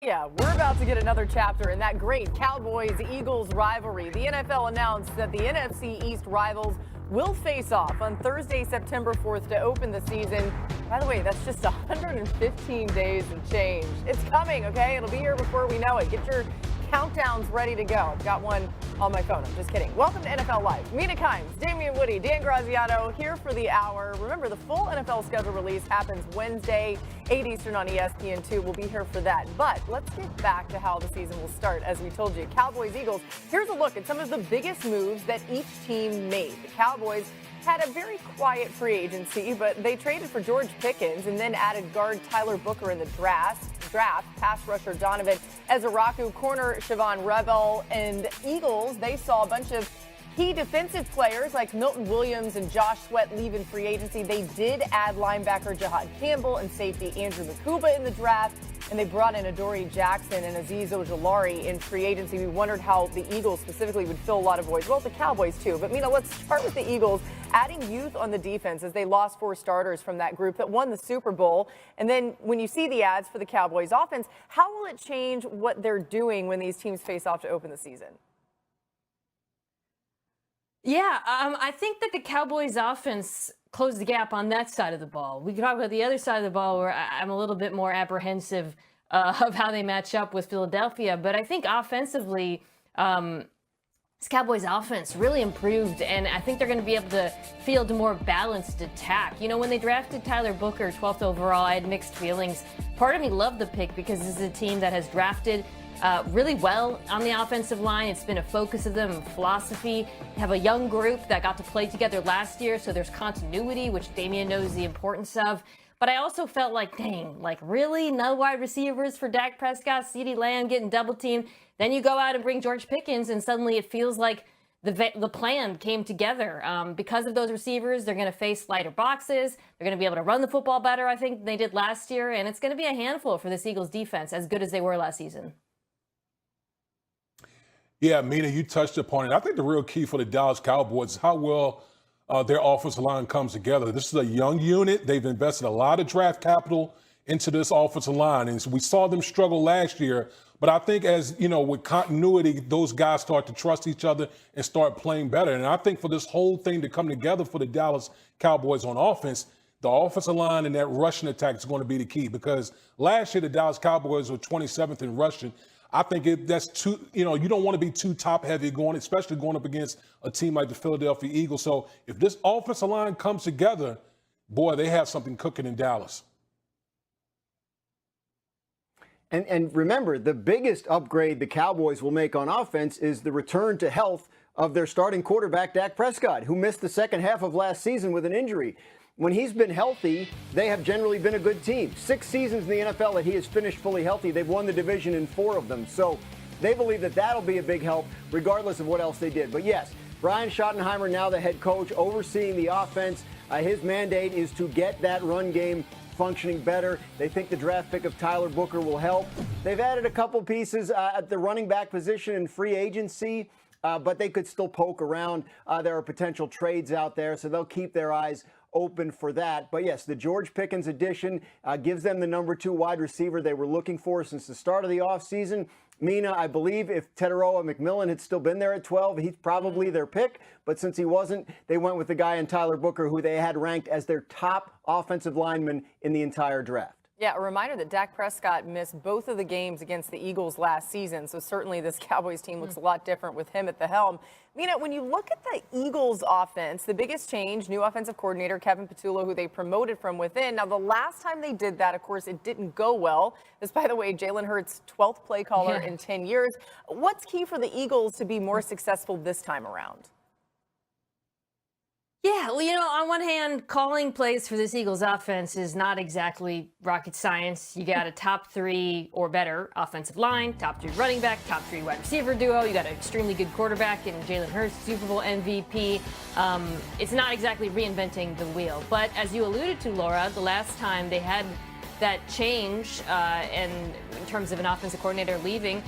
Yeah, we're about to get another chapter in that great Cowboys-Eagles rivalry. The NFL announced that the NFC East rivals will face off on Thursday, September 4th to open the season. By the way, that's just 115 days and change. It's coming, okay? It'll be here before we know it. Get your countdowns ready to go. I've got one on my phone. I'm just kidding. Welcome to NFL Live. Mina Kimes, Damian Woody, Dan Graziano here for the hour. Remember, the full NFL schedule release happens Wednesday, 8 Eastern on ESPN2. We'll be here for that. But let's get back to how the season will start. As we told you, Cowboys, Eagles. Here's a look at some of the biggest moves that each team made. The Cowboys had a very quiet free agency, but they traded for George Pickens and then added guard Tyler Booker in the draft, pass rusher Donovan Ezeraku, corner Siobhan Rebel, and Eagles, they saw a bunch of key defensive players like Milton Williams and Josh Sweat leave in free agency. They did add linebacker Jahad Campbell and safety Andrew Makuba in the draft, and they brought in Adoree Jackson and Azeez Ojulari in free agency. We wondered how the Eagles specifically would fill a lot of voids. Well, the Cowboys too. But, Mina, let's start with the Eagles adding youth on the defense as they lost 4 starters from that group that won the Super Bowl. And then when you see the ads for the Cowboys offense, how will it change what they're doing when these teams face off to open the season? Yeah, I think that the Cowboys offense closed the gap on that side of the ball. We can talk about the other side of the ball where I'm a little bit more apprehensive of how they match up with Philadelphia. But I think offensively, this Cowboys offense really improved, and I think they're going to be able to field a more balanced attack. You know, when they drafted Tyler Booker, 12th overall, I had mixed feelings. Part of me loved the pick because this is a team that has drafted really well on the offensive line. It's been a focus of them, philosophy. They have a young group that got to play together last year, so there's continuity, which Damian knows the importance of. But I also felt like, dang, like really? No wide receivers for Dak Prescott, CeeDee Lamb getting double teamed. Then you go out and bring George Pickens, and suddenly it feels like the plan came together. Because of those receivers, they're going to face lighter boxes. They're going to be able to run the football better, I think, than they did last year. And it's going to be a handful for this Eagles defense, as good as they were last season. Yeah, Mina, you touched upon it. I think the real key for the Dallas Cowboys is how well their offensive line comes together. This is a young unit. They've invested a lot of draft capital into this offensive line, and we saw them struggle last year. But I think as, you know, with continuity, those guys start to trust each other and start playing better. And I think for this whole thing to come together for the Dallas Cowboys on offense, the offensive line and that rushing attack is going to be the key, because last year the Dallas Cowboys were 27th in rushing. I think that's too, you know, you don't want to be too top heavy especially going up against a team like the Philadelphia Eagles. So if this offensive line comes together, boy, they have something cooking in Dallas. And remember, the biggest upgrade the Cowboys will make on offense is the return to health of their starting quarterback, Dak Prescott, who missed the second half of last season with an injury. When he's been healthy, they have generally been a good team. 6 seasons in the NFL that he has finished fully healthy. They've won the division in 4 of them. So they believe that that'll be a big help regardless of what else they did. But yes, Brian Schottenheimer, now the head coach, overseeing the offense. His mandate is to get that run game functioning better. They think the draft pick of Tyler Booker will help. They've added a couple pieces at the running back position in free agency, but they could still poke around. There are potential trades out there, so they'll keep their eyes open for that. But yes, the George Pickens addition gives them the number 2 wide receiver they were looking for since the start of the offseason. Mina, I believe if Teteroa McMillan had still been there at 12, he's probably their pick. But since he wasn't, they went with the guy in Tyler Booker, who they had ranked as their top offensive lineman in the entire draft. Yeah, a reminder that Dak Prescott missed both of the games against the Eagles last season, so certainly this Cowboys team looks a lot different with him at the helm. Mina, when you look at the Eagles offense, the biggest change, new offensive coordinator Kevin Patullo, who they promoted from within. Now, the last time they did that, of course, it didn't go well. This, by the way, Jalen Hurts' 12th play caller in 10 years. What's key for the Eagles to be more successful this time around? Yeah, well, you know, on one hand, calling plays for this Eagles offense is not exactly rocket science. You got a top 3 or better offensive line, top 3 running back, top 3 wide receiver duo. You got an extremely good quarterback in Jalen Hurts, Super Bowl MVP. It's not exactly reinventing the wheel. But as you alluded to, Laura, the last time they had that change and in terms of an offensive coordinator leaving,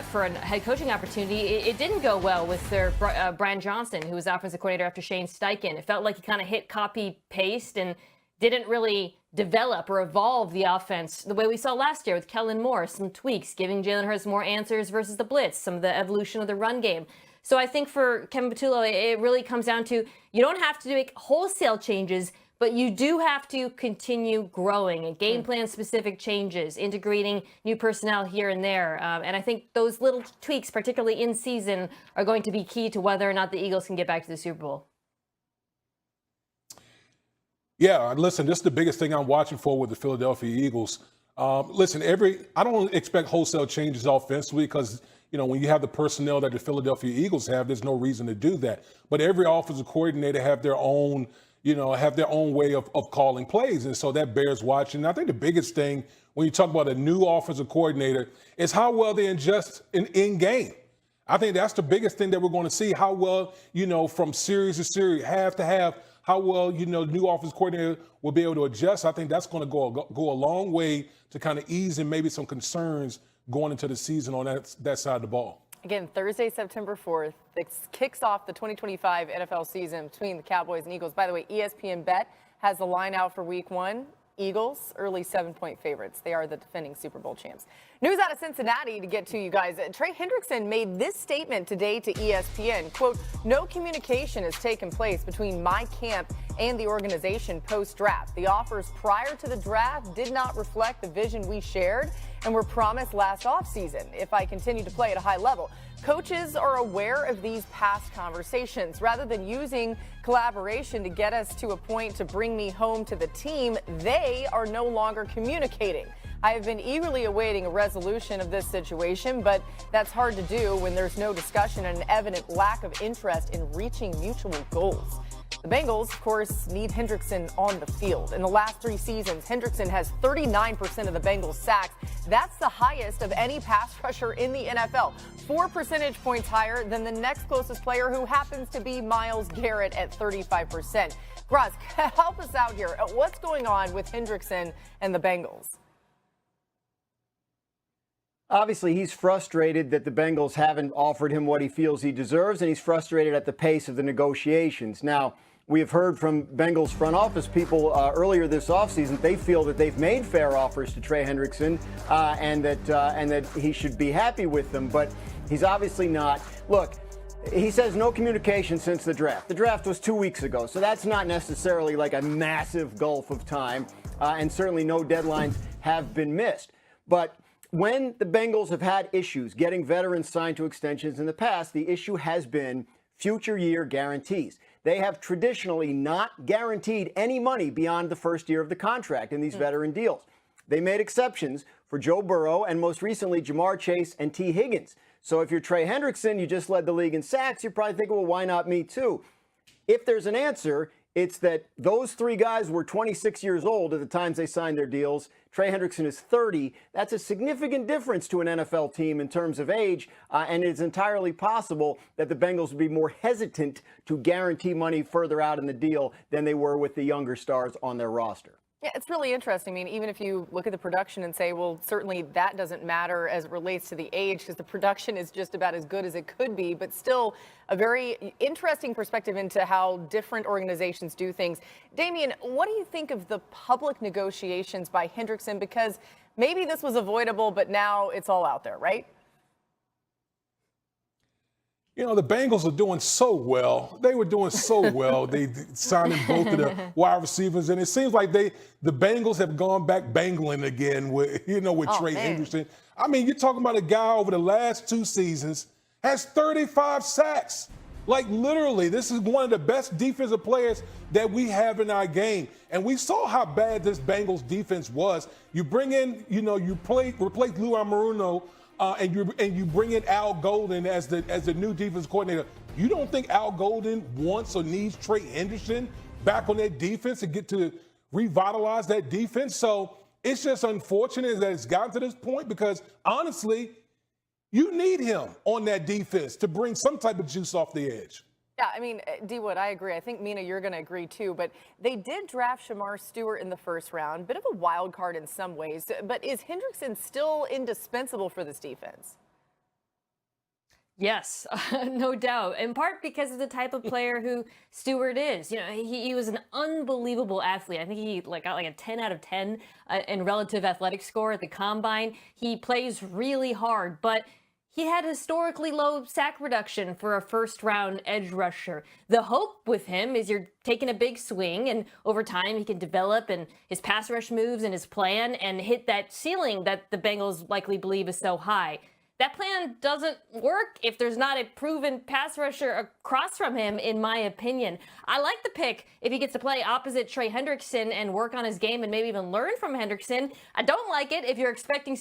for a head coaching opportunity, it didn't go well with their Brian Johnson, who was offensive coordinator after Shane Steichen. It felt like he kind of hit copy paste and didn't really develop or evolve the offense the way we saw last year with Kellen Moore, some tweaks, giving Jalen Hurts more answers versus the blitz, some of the evolution of the run game. So I think for Kevin Patullo, it really comes down to you don't have to make wholesale changes, but you do have to continue growing and game plan specific changes, integrating new personnel here and there. And I think those little tweaks, particularly in season, are going to be key to whether or not the Eagles can get back to the Super Bowl. Yeah, listen, this is the biggest thing I'm watching for with the Philadelphia Eagles. Listen, I don't expect wholesale changes offensively because, you know, when you have the personnel that the Philadelphia Eagles have, there's no reason to do that. But every offensive coordinator have their own way of calling plays. And so that bears watching. And I think the biggest thing when you talk about a new offensive coordinator is how well they adjust in game. I think that's the biggest thing that we're going to see, how well, you know, from series to series, half to half, how well, you know, the new offensive coordinator will be able to adjust. I think that's going to go a long way to kind of ease and maybe some concerns going into the season on that side of the ball. Again, Thursday, September 4th, this kicks off the 2025 NFL season between the Cowboys and Eagles. By the way, ESPN Bet has the line out for week 1. Eagles, early 7-point favorites. They are the defending Super Bowl champs. News out of Cincinnati to get to you guys. Trey Hendrickson made this statement today to ESPN, quote, "No communication has taken place between my camp and the organization post-draft. The offers prior to the draft did not reflect the vision we shared and were promised last offseason if I continue to play at a high level. Coaches are aware of these past conversations. Rather than using collaboration to get us to a point to bring me home to the team, they are no longer communicating. I have been eagerly awaiting a resolution of this situation, but that's hard to do when there's no discussion and an evident lack of interest in reaching mutual goals." The Bengals, of course, need Hendrickson on the field. In the last 3 seasons, Hendrickson has 39% of the Bengals sacks. That's the highest of any pass rusher in the NFL. 4 percentage points higher than the next closest player, who happens to be Myles Garrett at 35%. Graz, help us out here. What's going on with Hendrickson and the Bengals? Obviously, he's frustrated that the Bengals haven't offered him what he feels he deserves, and he's frustrated at the pace of the negotiations. Now, we have heard from Bengals front office people earlier this offseason. They feel that they've made fair offers to Trey Hendrickson and that he should be happy with them, but he's obviously not. Look, he says no communication since the draft. The draft was 2 weeks ago, so that's not necessarily like a massive gulf of time, and certainly no deadlines have been missed. But when the Bengals have had issues getting veterans signed to extensions in the past, the issue has been future year guarantees. They have traditionally not guaranteed any money beyond the first year of the contract in these veteran deals. They made exceptions for Joe Burrow and most recently Jamar Chase and T. Higgins. So if you're Trey Hendrickson, you just led the league in sacks, you're probably thinking, well, why not me too? If there's an answer, it's that those 3 guys were 26 years old at the times they signed their deals. Trey Hendrickson is 30. That's a significant difference to an NFL team in terms of age, and it's entirely possible that the Bengals would be more hesitant to guarantee money further out in the deal than they were with the younger stars on their roster. Yeah, it's really interesting. I mean, even if you look at the production and say, well, certainly that doesn't matter as it relates to the age, because the production is just about as good as it could be, but still a very interesting perspective into how different organizations do things. Damian, what do you think of the public negotiations by Hendrickson? Because maybe this was avoidable, but now it's all out there, right? You know, the Bengals are doing so well. They were doing so well. They signing both of the wide receivers, and it seems like the Bengals have gone back bangling again with Trey Henderson. I mean, you're talking about a guy over the last 2 seasons has 35 sacks. Like, literally, this is one of the best defensive players that we have in our game. And we saw how bad this Bengals defense was. You bring in, you replace Lou Anarumo, and you bring in Al Golden as the new defense coordinator. You don't think Al Golden wants or needs Trey Henderson back on that defense to get to revitalize that defense? So it's just unfortunate that it's gotten to this point because, honestly, you need him on that defense to bring some type of juice off the edge. Yeah, I mean, D. Wood, I agree. I think, Mina, you're going to agree, too. But they did draft Shamar Stewart in the first round. Bit of a wild card in some ways. But is Hendrickson still indispensable for this defense? Yes, no doubt. In part because of the type of player who Stewart is. You know, he was an unbelievable athlete. I think he got like a 10 out of 10 in relative athletic score at the combine. He plays really hard, but he had historically low sack reduction for a first-round edge rusher. The hope with him is you're taking a big swing, and over time he can develop and his pass rush moves and his plan and hit that ceiling that the Bengals likely believe is so high. That plan doesn't work if there's not a proven pass rusher across from him, in my opinion. I like the pick if he gets to play opposite Trey Hendrickson and work on his game and maybe even learn from Hendrickson. I don't like it if you're expecting